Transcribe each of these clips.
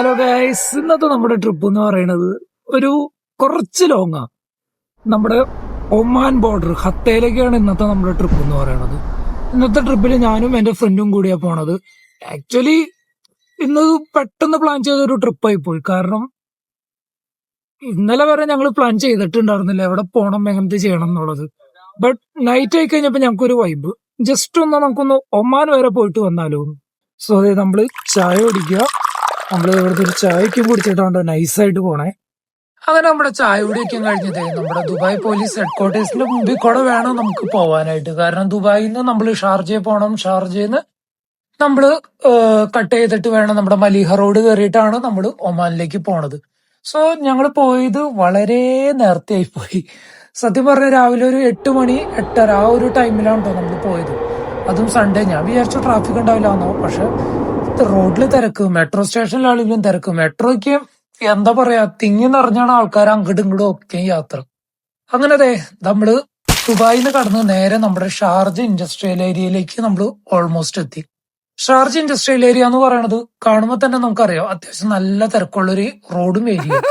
Hello guys, ഇന്നത്തെ നമ്മുടെ trip എന്ന് പറയുന്നത് ഒരു കുറച്ച് ലോങ്ങാ. നമ്മുടെ ഒമാൻ ബോർഡർ ഹത്തയിലേക്കാണ് ഇന്നത്തെ നമ്മുടെ ട്രിപ്പ് എന്ന് പറയുന്നത്. ഇന്നത്തെ ട്രിപ്പിൽ ഞാനും എന്റെ ഫ്രണ്ടും കൂടിയാ പോണത്. ആക്ച്വലി ഇന്ന് പെട്ടെന്ന് പ്ലാൻ ചെയ്തൊരു ട്രിപ്പായി പോയി. കാരണം ഇന്നലെ വരെ ഞങ്ങൾ പ്ലാൻ ചെയ്തിട്ടുണ്ടായിരുന്നില്ല എവിടെ പോകണം, എങ്ങനത്തെ ചെയ്യണം എന്നുള്ളത്. ബട്ട് നൈറ്റ് ആയി കഴിഞ്ഞപ്പോ ഞങ്ങൾക്കൊരു വൈബ്, ജസ്റ്റ് ഒന്ന് നമുക്കൊന്ന് ഒമാൻ വരെ പോയിട്ട് വന്നാലോ. സോ അതെ, നമ്മള് ചായ കുടിക്കുക. നമ്മള് ഇവിടുത്തെ ഒരു ചായക്കും കുടിച്ചിട്ടുണ്ട് നൈസായിട്ട് പോണേ. അങ്ങനെ നമ്മുടെ ചായ കുടിയൊക്കെ കഴിഞ്ഞതേ നമ്മുടെ ദുബായ് പോലീസ് ഹെഡ്ക്വാർട്ടേഴ്സിന്റെ മുമ്പിൽ കൂടെ വേണം നമുക്ക് പോവാനായിട്ട്. കാരണം ദുബായിൽ നിന്ന് നമ്മൾ ഷാർജയിൽ പോകണം. ഷാർജയിൽ നിന്ന് നമ്മള് കട്ട് ചെയ്തിട്ട് വേണം, നമ്മുടെ മലീഹ റോഡ് കയറിയിട്ടാണ് നമ്മൾ ഒമാനിലേക്ക് പോണത്. സോ ഞങ്ങൾ പോയത് വളരെ നേരത്തെ ആയി പോയി. സത്യം പറഞ്ഞ രാവിലെ ഒരു 8 മണി 8:30 ആ ഒരു ടൈമിലാണ് കേട്ടോ നമ്മൾ പോയത്. അതും സൺഡേ. ഞാൻ വിചാരിച്ചു ട്രാഫിക് ഉണ്ടാവില്ലാന്നോ, പക്ഷെ റോഡിൽ തിരക്ക്, മെട്രോ സ്റ്റേഷനിലാണെങ്കിലും തിരക്ക്. മെട്രോയ്ക്ക് എന്താ പറയാ, തിങ്ങി നിറഞ്ഞാണ് ആൾക്കാർ അങ്ങോട്ടും ഇങ്ങോട്ടും ഒക്കെ യാത്ര. അങ്ങനെ ദേ നമ്മള് ദുബായിന്ന് കടന്ന് നേരെ നമ്മുടെ ഷാർജ ഇൻഡസ്ട്രിയൽ ഏരിയയിലേക്ക് നമ്മൾ ഓൾമോസ്റ്റ് എത്തി. ഷാർജ ഇൻഡസ്ട്രിയൽ ഏരിയ എന്ന് പറയുന്നത് കാണുമ്പോൾ തന്നെ നമുക്കറിയാം അത്യാവശ്യം നല്ല തിരക്കുള്ളൊരു റോഡും ഏരിയ.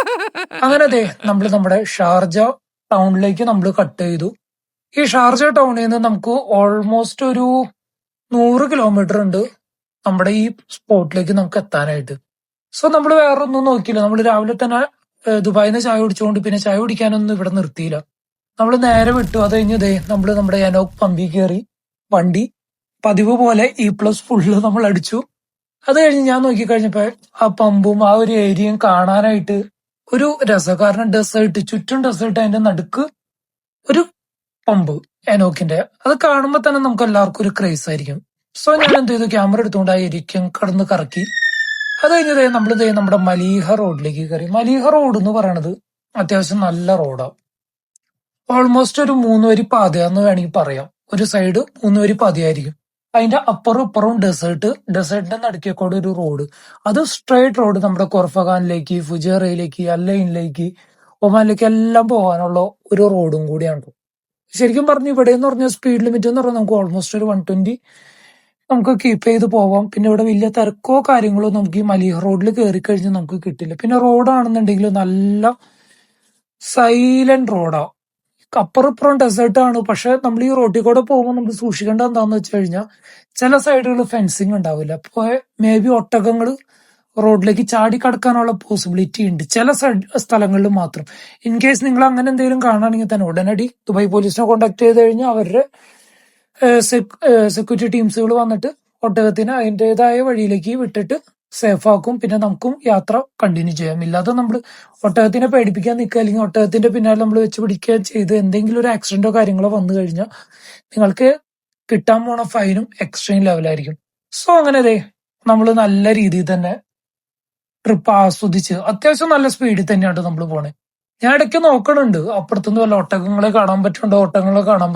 അങ്ങനെ ദേ നമ്മൾ നമ്മുടെ ഷാർജ ടൗണിലേക്ക് നമ്മൾ കട്ട് ചെയ്തു. ഈ ഷാർജ ടൗണിൽ നിന്ന് നമുക്ക് ഓൾമോസ്റ്റ് ഒരു 100 കിലോമീറ്റർ ഉണ്ട് നമ്മുടെ ഈ സ്പോട്ടിലേക്ക് നമുക്ക് എത്താനായിട്ട്. സോ നമ്മൾ വേറെ ഒന്നും നോക്കിയില്ല. നമ്മൾ രാവിലെ തന്നെ ദുബായിൽ നിന്ന് ചായ കുടിച്ചുകൊണ്ട് പിന്നെ ചായ കുടിക്കാനൊന്നും ഇവിടെ നിർത്തിയില്ല. നമ്മൾ നേരെ വിട്ടു. അത് കഴിഞ്ഞതേ നമ്മൾ നമ്മുടെ എനോക് പമ്പിൽ കയറി വണ്ടി പതിവ് പോലെ E+ഫുള്ള് നമ്മൾ അടിച്ചു. അത് കഴിഞ്ഞ് ഞാൻ നോക്കിക്കഴിഞ്ഞപ്പോ ആ പമ്പും ആ ഒരു ഏരിയയും കാണാനായിട്ട് ഒരു രസം. കാരണം ഡെസേർട്ട്, ചുറ്റും ഡെസേർട്ട്, അതിന്റെ നടുക്ക് ഒരു പമ്പ് എനോക്കിന്റെ. അത് കാണുമ്പോ തന്നെ നമുക്ക് എല്ലാവർക്കും ഒരു ക്രേസ് ആയിരിക്കും. സോ ഞാൻ എന്ത് ചെയ്തു, ക്യാമറ എടുത്തുകൊണ്ടായിരിക്കും കടന്ന് കറക്കി. അത് കഴിഞ്ഞതേ നമ്മൾ നമ്മുടെ മലീഹ റോഡിലേക്ക് കയറി. മലീഹ റോഡ് എന്ന് പറയണത് അത്യാവശ്യം നല്ല റോഡാണ്. ഓൾമോസ്റ്റ് ഒരു 3 വരി പാതയാന്ന് വേണമെങ്കിൽ പറയാം. ഒരു സൈഡ് 3 വരി പാതയായിരിക്കും. അതിന്റെ അപ്പുറം ഇപ്പുറവും ഡെസേർട്ടിന്റെ നടുക്കേക്കൂടെ ഒരു റോഡ്. അത് സ്ട്രേറ്റ് റോഡ് നമ്മുടെ കൊർഫഖാനിലേക്ക്, ഫുജേറയിലേക്ക്, അല്ലൈനിലേക്ക്, ഒമാനിലേക്ക് എല്ലാം പോകാനുള്ള ഒരു റോഡും കൂടിയാണ്. ശരിക്കും പറഞ്ഞു ഇവിടെ എന്ന് പറഞ്ഞാൽ സ്പീഡ് ലിമിറ്റ് എന്ന് പറഞ്ഞാൽ നമുക്ക് ഓൾമോസ്റ്റ് ഒരു 120 നമുക്ക് കീപ്പ് ചെയ്ത് പോവാം. പിന്നെ ഇവിടെ വലിയ തിരക്കോ കാര്യങ്ങളോ നമുക്ക് ഈ മലീഹ റോഡിൽ കയറി കഴിഞ്ഞാൽ നമുക്ക് കിട്ടില്ല. പിന്നെ റോഡാണെന്നുണ്ടെങ്കിൽ നല്ല സൈലന്റ് റോഡാ. അപ്പുറം ഇപ്പുറം ഡെസേർട്ട് ആണ്. പക്ഷെ നമ്മൾ ഈ റോഡിൽ കൂടെ പോകുമ്പോൾ നമുക്ക് സൂക്ഷിക്കേണ്ട എന്താന്ന് വെച്ച് കഴിഞ്ഞാൽ ചില സൈഡുകൾ ഫെൻസിങ് ഉണ്ടാവില്ല. അപ്പൊ മേ ബി ഒട്ടകങ്ങൾ റോഡിലേക്ക് ചാടി കടക്കാനുള്ള പോസിബിലിറ്റി ഉണ്ട് ചില സ്ഥലങ്ങളിൽ മാത്രം. ഇൻ കേസ് നിങ്ങൾ അങ്ങനെ എന്തെങ്കിലും കാണുകയാണെങ്കിൽ തന്നെ ഉടനടി ദുബായ് പോലീസിനെ കോൺടാക്ട് ചെയ്ത് കഴിഞ്ഞാൽ അവരുടെ സെക്യൂരിറ്റി ടീംസുകൾ വന്നിട്ട് ഒട്ടകത്തിന് അതിൻ്റെതായ വഴിയിലേക്ക് വിട്ടിട്ട് സേഫ് ആക്കും. പിന്നെ നമുക്കും യാത്ര കണ്ടിന്യൂ ചെയ്യാം. ഇല്ലാതെ നമ്മൾ ഒട്ടകത്തിനെ പേടിപ്പിക്കാൻ നിൽക്കുക, അല്ലെങ്കിൽ ഒട്ടകത്തിന്റെ പിന്നാലെ നമ്മൾ വെച്ച് പിടിക്കുക ചെയ്ത് എന്തെങ്കിലും ഒരു ആക്സിഡന്റോ കാര്യങ്ങളോ വന്നു കഴിഞ്ഞാൽ നിങ്ങൾക്ക് കിട്ടാൻ പോണ ഫൈനും എക്സ്ട്രീം ലെവലായിരിക്കും. സോ അങ്ങനെ നമ്മൾ നല്ല രീതിയിൽ തന്നെ ട്രിപ്പ് ആസ്വദിച്ച് അത്യാവശ്യം നല്ല സ്പീഡിൽ തന്നെയാണ് നമ്മൾ പോണേ. ഞാൻ ഇടയ്ക്ക് നോക്കണുണ്ട് അപ്പുറത്തുനിന്ന് വല്ല ഒട്ടകങ്ങളെ കാണാൻ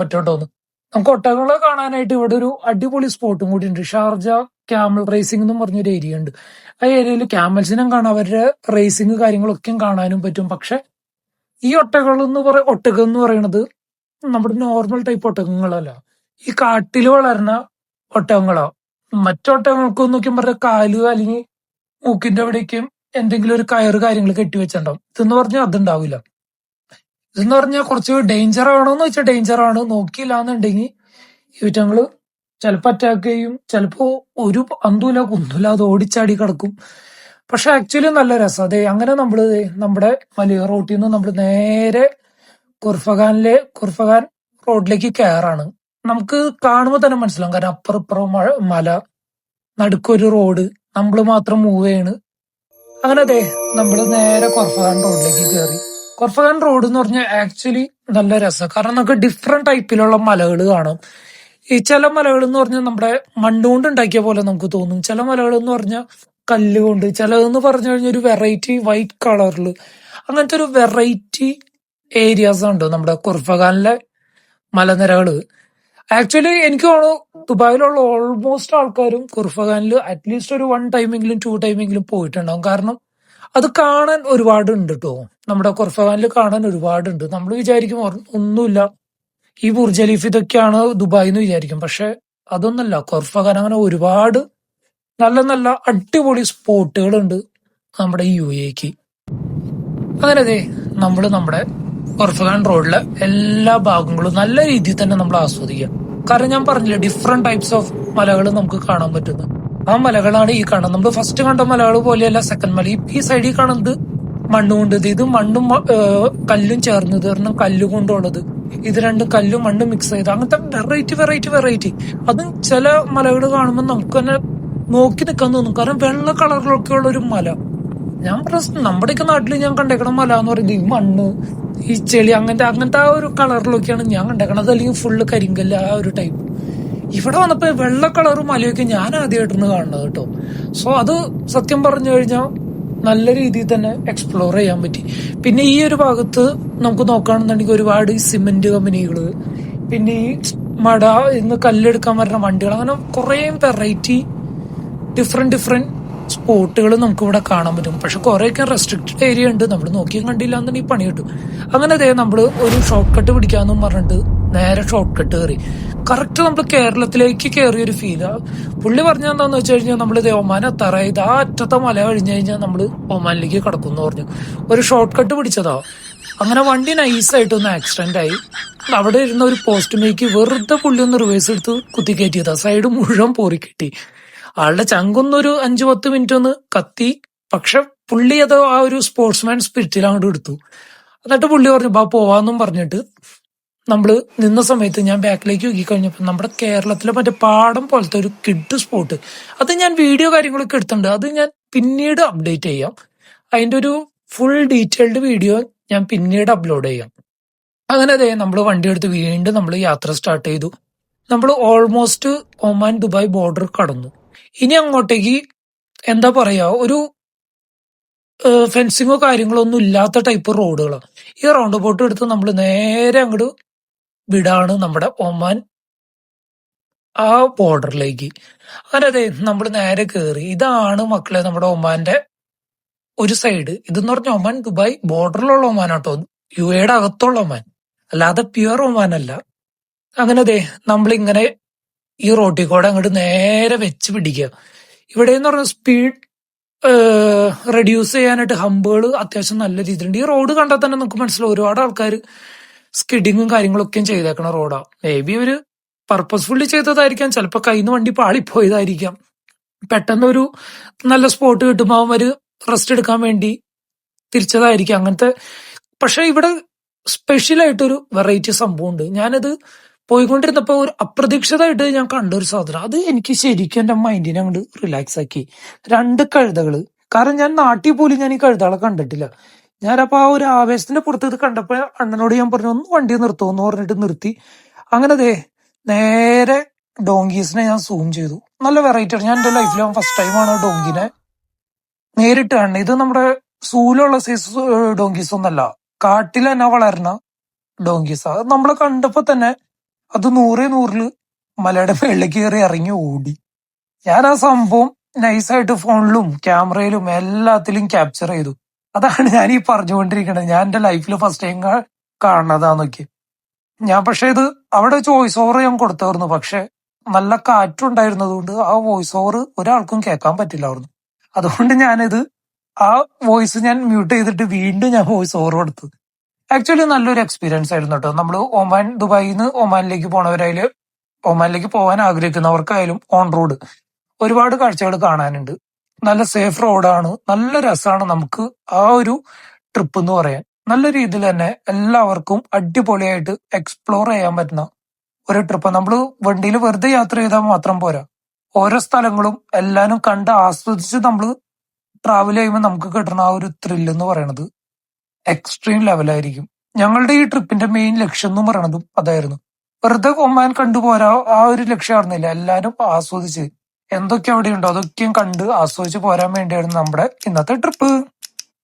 പറ്റുണ്ടോ എന്ന്. നമുക്ക് ഒട്ടകങ്ങളെ കാണാനായിട്ട് ഇവിടെ ഒരു അടിപൊളി സ്പോട്ടും കൂടി ഉണ്ട്. ഷാർജ ക്യാമൽ റേസിംഗ് എന്നും പറഞ്ഞൊരു ഏരിയ ഉണ്ട്. ആ ഏരിയയിൽ ക്യാമൽസിനും കാണാം, അവരുടെ റേസിംഗ് കാര്യങ്ങളൊക്കെയും കാണാനും പറ്റും. പക്ഷെ ഈ ഒട്ടകം എന്ന് പറയുന്നത് നമ്മുടെ നോർമൽ ടൈപ്പ് ഒട്ടകങ്ങളല്ല, ഈ കാട്ടിൽ വളരുന്ന ഒട്ടകങ്ങളാ. മറ്റൊട്ടകങ്ങൾക്ക് നോക്കിയും പറഞ്ഞ കാല് അല്ലെങ്കിൽ മൂക്കിന്റെ അവിടേക്കും എന്തെങ്കിലും ഒരു കയറ് കാര്യങ്ങൾ കെട്ടിവെച്ചിട്ടുണ്ടാവും. ഇതെന്ന് പറഞ്ഞാൽ അതുണ്ടാവില്ല. ഇതെന്ന് പറഞ്ഞാൽ കുറച്ച് ഡേഞ്ചർ ആണോന്ന് വെച്ചാൽ ഡേഞ്ചർ ആണ്. നോക്കിയില്ല എന്നുണ്ടെങ്കിൽ ഇവറ്റങ്ങള് ചിലപ്പോ അറ്റാക്ക് ചെയ്യും, ചിലപ്പോ ഒരു അന്തൂല കുന്തൂല അത് ഓടിച്ചാടി കിടക്കും. പക്ഷെ ആക്ച്വലി നല്ല രസം. അതെ, അങ്ങനെ നമ്മുടെ മലീഹ റോട്ടിൽ നിന്ന് നമ്മൾ നേരെ ഖുർഫഖാൻ റോഡിലേക്ക് കയറാണ്. നമുക്ക് കാണുമ്പോൾ തന്നെ മനസ്സിലാവും. കാരണം അപ്പുറം ഇപ്പുറം മല, നടുക്കൊരു റോഡ്, നമ്മൾ മാത്രം മൂവ് ചെയ്യാണ്. അങ്ങനെ നമ്മൾ നേരെ ഖുർഫഖാൻ റോഡിലേക്ക് കയറി. ഖുർഫഖാൻ റോഡ് എന്ന് പറഞ്ഞാൽ ആക്ച്വലി നല്ല രസം. കാരണം നമുക്ക് ഡിഫറെന്റ് ടൈപ്പിലുള്ള മലകൾ കാണാം. ഈ ചില മലകൾ എന്ന് പറഞ്ഞാൽ നമ്മുടെ മണ്ണുകൊണ്ട് ഉണ്ടാക്കിയ പോലെ നമുക്ക് തോന്നും. ചില മലകൾ എന്ന് പറഞ്ഞാൽ കല്ലുകൊണ്ട്, ചിലതെന്ന് പറഞ്ഞു കഴിഞ്ഞാൽ ഒരു വെറൈറ്റി വൈറ്റ് കളറിൽ, അങ്ങനത്തെ ഒരു വെറൈറ്റി ഏരിയാസ് ഉണ്ട് നമ്മുടെ ഖുർഫഖാനിലെ മലനിരകള്. ആക്ച്വലി എനിക്ക് തോന്നുന്നു ദുബായിലുള്ള ഓൾമോസ്റ്റ് ആൾക്കാരും ഖുർഫഖാനിൽ അറ്റ്ലീസ്റ്റ് ഒരു 1 ടൈമെങ്കിലും 2 ടൈമെങ്കിലും പോയിട്ടുണ്ടാവും. കാരണം അത് കാണാൻ ഒരുപാട് ഉണ്ട് കേട്ടോ. നമ്മുടെ ഖുർഫഖാനിൽ കാണാൻ ഒരുപാടുണ്ട്. നമ്മൾ വിചാരിക്കും ഒന്നുമില്ല, ഈ ബുർജ് ഖലീഫ ഇതൊക്കെയാണ് ദുബായ് എന്ന് വിചാരിക്കും. പക്ഷെ അതൊന്നല്ല. ഖുർഫഖാൻ അങ്ങനെ ഒരുപാട് നല്ല നല്ല അടിപൊളി സ്പോട്ടുകളുണ്ട്. നമ്മുടെ യു എക്ക്. അങ്ങനെ അതെ നമ്മൾ നമ്മുടെ കൊർഫഗാൻ റോഡിലെ എല്ലാ ഭാഗങ്ങളും നല്ല രീതിയിൽ തന്നെ നമ്മൾ ആസ്വദിക്കുക. കാരണം ഞാൻ പറഞ്ഞില്ലേ, ഡിഫറെന്റ് ടൈപ്സ് ഓഫ് മലകൾ നമുക്ക് കാണാൻ പറ്റുന്നു. ആ മലകളാണ് ഈ കാണുന്നത്. നമ്മൾ ഫസ്റ്റ് കണ്ട മലകൾ പോലെയല്ല സെക്കൻഡ് മല. ഈ സൈഡിൽ കാണുന്നത് മണ്ണുകൊണ്ട്, ഇത് മണ്ണും കല്ലും ചേർന്ന് തീർന്ന കല്ലുകൊണ്ടുള്ളത്. ഇത് രണ്ടും കല്ലും മണ്ണും മിക്സ് ചെയ്ത് അങ്ങനത്തെ വെറൈറ്റി വെറൈറ്റി വെറൈറ്റി. അതും ചില മലകൾ കാണുമ്പോൾ നമുക്ക് തന്നെ നോക്കി നിൽക്കാൻ തോന്നും. കാരണം വെള്ള കളറിലൊക്കെ ഉള്ള ഒരു മല. ഞാൻ പറഞ്ഞ നമ്മുടെയൊക്കെ നാട്ടിൽ ഞാൻ കണ്ടേക്കണ മല എന്ന് പറയുന്നത് ഈ മണ്ണ്, ഈ ചെളി, അങ്ങനത്തെ ആ ഒരു കളറിലൊക്കെയാണ് ഞാൻ കണ്ടേക്കണത്. അല്ലെങ്കിൽ ഫുള്ള് കരിങ്കല്ല്, ആ ഒരു ടൈപ്പ്. ഇവിടെ വന്നപ്പോ വെള്ള കളർ മലയൊക്കെ ഞാൻ ആദ്യമായിട്ടാണ് കാണുന്നത് കേട്ടോ. സോ അത് സത്യം പറഞ്ഞു കഴിഞ്ഞാൽ നല്ല രീതിയിൽ തന്നെ എക്സ്പ്ലോർ ചെയ്യാൻ പറ്റി. പിന്നെ ഈ ഒരു ഭാഗത്ത് നമുക്ക് നോക്കുകയാണെന്നുണ്ടെങ്കിൽ ഒരുപാട് സിമെന്റ് കമ്പനികള്, പിന്നെ ഈ മട ഇന്ന് കല്ലെടുക്കാൻ വരുന്ന വണ്ടികൾ, അങ്ങനെ കുറെ വെറൈറ്റി ഡിഫറെന്റ് സ്പോട്ടുകൾ നമുക്ക് ഇവിടെ കാണാൻ പറ്റും. പക്ഷെ കുറെയൊക്കെ റെസ്ട്രിക്റ്റഡ് ഏരിയ ഉണ്ട്. നമ്മൾ നോക്കിയും കണ്ടില്ല എന്നുണ്ടെങ്കിൽ പണി കിട്ടും. അങ്ങനെ അതേ നമ്മൾ ഒരു ഷോർട്ട് കട്ട് പിടിക്കാന്നും പറഞ്ഞിട്ട് നേരെ ഷോർട്ട് കട്ട് കയറി. കറക്റ്റ് നമ്മൾ കേരളത്തിലേക്ക് കയറിയ ഒരു ഫീല്. പുള്ളി പറഞ്ഞ എന്താന്ന് വെച്ച് കഴിഞ്ഞാൽ നമ്മൾ ഇത് ഒമാൻ എത്താറായി, ആ അറ്റത്തെ മല കഴിഞ്ഞു കഴിഞ്ഞാൽ നമ്മൾ ഒമാനിലേക്ക് കടക്കും എന്ന് പറഞ്ഞു. ഒരു ഷോർട്ട് കട്ട് പിടിച്ചതാ. അങ്ങനെ വണ്ടി നൈസായിട്ടൊന്ന് ആക്സിഡന്റ് ആയി. അവിടെ ഇരുന്ന ഒരു പോസ്റ്റുമേക്ക് വെറുതെ പുള്ളി ഒന്ന് റിവേഴ്സ് എടുത്ത് കുത്തിക്കയറ്റിയതാ. സൈഡ് മുഴുവൻ പോറിക്കെട്ടി. ആളുടെ ചങ്കൊന്നൊരു 5-10 മിനിറ്റ് ഒന്ന് കത്തി. പക്ഷെ പുള്ളി അത് ആ ഒരു സ്പോർട്സ്മാൻ സ്പിരിറ്റിൽ അങ്ങോട്ട് എടുത്തു. എന്നിട്ട് പുള്ളി പറഞ്ഞു ബാ പോവാന്നും പറഞ്ഞിട്ട് നമ്മള് നിന്ന സമയത്ത് ഞാൻ ബാക്കിലേക്ക് നോക്കി കഴിഞ്ഞപ്പോ നമ്മുടെ കേരളത്തിലെ മറ്റേ പാടം പോലത്തെ ഒരു കിഡ് സ്പോട്ട്. അത് ഞാൻ വീഡിയോ കാര്യങ്ങളൊക്കെ എടുത്തിട്ടുണ്ട്. അത് ഞാൻ പിന്നീട് അപ്ഡേറ്റ് ചെയ്യാം. അതിന്റെ ഒരു ഫുൾ ഡീറ്റെയിൽഡ് വീഡിയോ ഞാൻ പിന്നീട് അപ്ലോഡ് ചെയ്യാം. അങ്ങനെ അതെ നമ്മൾ വണ്ടി എടുത്ത് വീണ്ടും നമ്മൾ യാത്ര സ്റ്റാർട്ട് ചെയ്തു. നമ്മൾ ഓൾമോസ്റ്റ് ഒമാൻ ദുബായ് ബോർഡർ കടന്നു. ഇനി അങ്ങോട്ടേക്ക് എന്താ പറയാ, ഒരു ഫെൻസിങ്ങോ കാര്യങ്ങളോ ഒന്നും ഇല്ലാത്ത ടൈപ്പ് റോഡുകളാണ്. ഈ റൗണ്ട് ബോട്ട് എടുത്ത് നമ്മൾ നേരെ അങ്ങോട്ട് വിടാണ് നമ്മുടെ ഒമാൻ ആ ബോർഡറിലേക്ക്. അങ്ങനെ അതെ നമ്മൾ നേരെ കയറി. ഇതാണ് മക്കളെ നമ്മുടെ ഒമാന്റെ ഒരു സൈഡ്. ഇതെന്ന് പറഞ്ഞ ഒമാൻ ദുബായ് ബോർഡറിലുള്ള ഒമാനാട്ടോ, യു എയുടെ അകത്തുള്ള ഒമാൻ, അല്ലാതെ പ്യുവർ ഒമാൻ അല്ല. അങ്ങനെ അതെ നമ്മളിങ്ങനെ ഈ റോട്ടിൽ കൂടെ അങ്ങോട്ട് നേരെ വെച്ച് പിടിക്കുക. ഇവിടെ എന്ന് പറഞ്ഞ സ്പീഡ് റെഡ്യൂസ് ചെയ്യാനായിട്ട് ഹമ്പുകൾ അത്യാവശ്യം നല്ല രീതിയിലുണ്ട്. ഈ റോഡ് കണ്ടാൽ തന്നെ നമുക്ക് മനസ്സിലാവും ഒരുപാട് ആൾക്കാർ സ്കിഡിങ്ങും കാര്യങ്ങളൊക്കെയും ചെയ്തേക്കണ റോഡാ. മേ ബി ഒരു പർപ്പസ്ഫുള്ളി ചെയ്തതായിരിക്കാം, ചിലപ്പോൾ കയ്യിൽ നിന്ന് വണ്ടി പാളിപ്പോയതായിരിക്കാം. പെട്ടെന്ന് ഒരു നല്ല സ്പോട്ട് കിട്ടുമ്പോൾ അവര് റെസ്റ്റ് എടുക്കാൻ വേണ്ടി തിരിച്ചതായിരിക്കാം അങ്ങനത്തെ. പക്ഷെ ഇവിടെ സ്പെഷ്യലായിട്ടൊരു വെറൈറ്റി സംഭവം ഉണ്ട്. ഞാനത് പോയിക്കൊണ്ടിരുന്നപ്പോ ഒരു അപ്രതീക്ഷിതമായിട്ട് ഞാൻ കണ്ട ഒരു സാധനം. അത് എനിക്ക് ശരിക്കും എന്റെ മൈൻഡിനെ അങ്ങോട്ട് റിലാക്സ് ആക്കി. 2 കഴുതകള്. കാരണം ഞാൻ നാട്ടിൽ പോലും ഞാൻ ഈ കഴുതകളെ കണ്ടിട്ടില്ല. ഞാനപ്പോ ആ ഒരു ആവേശത്തിന്റെ പുറത്ത് ഇത് കണ്ടപ്പോ അണ്ണനോട് ഞാൻ പറഞ്ഞു ഒന്ന് വണ്ടി നിർത്തുമെന്ന് പറഞ്ഞിട്ട് നിർത്തി. അങ്ങനെ ദേ നേരെ ഡോങ്കീസിനെ ഞാൻ സൂം ചെയ്തു. നല്ല വെറൈറ്റി ആണ്. ഞാൻ എന്റെ ലൈഫിൽ ഫസ്റ്റ് ടൈമാണ് ഡോങ്കിനെ നേരിട്ട് കാണുന്നത്. ഇത് നമ്മുടെ സൂലുള്ള സൈസ് ഡോങ്കീസ് ഒന്നല്ല, കാട്ടിൽ തന്നെ വളരുന്ന ഡോങ്കീസ്. അത് നമ്മളെ കണ്ടപ്പോ തന്നെ അത് 100-100 മലയുടെ മേളിലേക്ക് കയറി ഇറങ്ങി ഓടി. ഞാൻ ആ സംഭവം നൈസായിട്ട് ഫോണിലും ക്യാമറയിലും എല്ലാത്തിലും ക്യാപ്ചർ ചെയ്തു. അതാണ് ഞാൻ ഈ പറഞ്ഞുകൊണ്ടിരിക്കുന്നത്. ഞാൻ എന്റെ ലൈഫിൽ ഫസ്റ്റ് ടൈം കാണുന്നതാന്നൊക്കെ. ഞാൻ പക്ഷെ ഇത് അവിടെ വോയിസ് ഓവർ ഞാൻ കൊടുത്തായിരുന്നു. പക്ഷെ നല്ല കാറ്റുണ്ടായിരുന്നതുകൊണ്ട് ആ വോയിസ് ഓവർ ഒരാൾക്കും കേൾക്കാൻ പറ്റില്ലായിരുന്നു. അതുകൊണ്ട് ഞാനിത് ആ വോയിസ് ഞാൻ മ്യൂട്ട് ചെയ്തിട്ട് വീണ്ടും ഞാൻ വോയിസ് ഓവർ കൊടുത്തു. ആക്ച്വലി നല്ലൊരു എക്സ്പീരിയൻസ് ആയിരുന്നു കേട്ടോ. നമ്മൾ ഒമാൻ ദുബായിൽ നിന്ന് ഒമാനിലേക്ക് പോണവരായാലും ഒമാനിലേക്ക് പോകാൻ ആഗ്രഹിക്കുന്നവർക്കായാലും ഓൺ റോഡ് ഒരുപാട് കാഴ്ചകൾ കാണാനുണ്ട്. നല്ല സേഫ് റോഡാണ്, നല്ല രസമാണ് നമുക്ക് ആ ഒരു ട്രിപ്പ് എന്ന് പറയാൻ. നല്ല രീതിയിൽ തന്നെ എല്ലാവർക്കും അടിപൊളിയായിട്ട് എക്സ്പ്ലോർ ചെയ്യാൻ പറ്റുന്ന ഒരു ട്രിപ്പ്. നമ്മൾ വണ്ടിയിൽ വെറുതെ യാത്ര ചെയ്താൽ മാത്രം പോരാ, ഓരോ സ്ഥലങ്ങളും എല്ലാരും കണ്ട് ആസ്വദിച്ച് നമ്മൾ ട്രാവൽ ചെയ്യുമ്പോൾ നമുക്ക് കിട്ടുന്ന ആ ഒരു ത്രില്ല് എന്ന് പറയുന്നത് എക്സ്ട്രീം ലെവലായിരിക്കും. ഞങ്ങളുടെ ഈ ട്രിപ്പിന്റെ മെയിൻ ലക്ഷ്യം എന്ന് പറയണതും അതായിരുന്നു. വെറുതെ ഒമാൻ കണ്ടുപോരാ ആ ഒരു ലക്ഷ്യമായിരുന്നില്ല. എല്ലാരും ആസ്വദിച്ച് എന്തൊക്കെ അവിടെ ഉണ്ടോ അതൊക്കെയും കണ്ട് ആസ്വദിച്ച് പോരാൻ വേണ്ടിയായിരുന്നു നമ്മുടെ ഇന്നത്തെ ട്രിപ്പ്.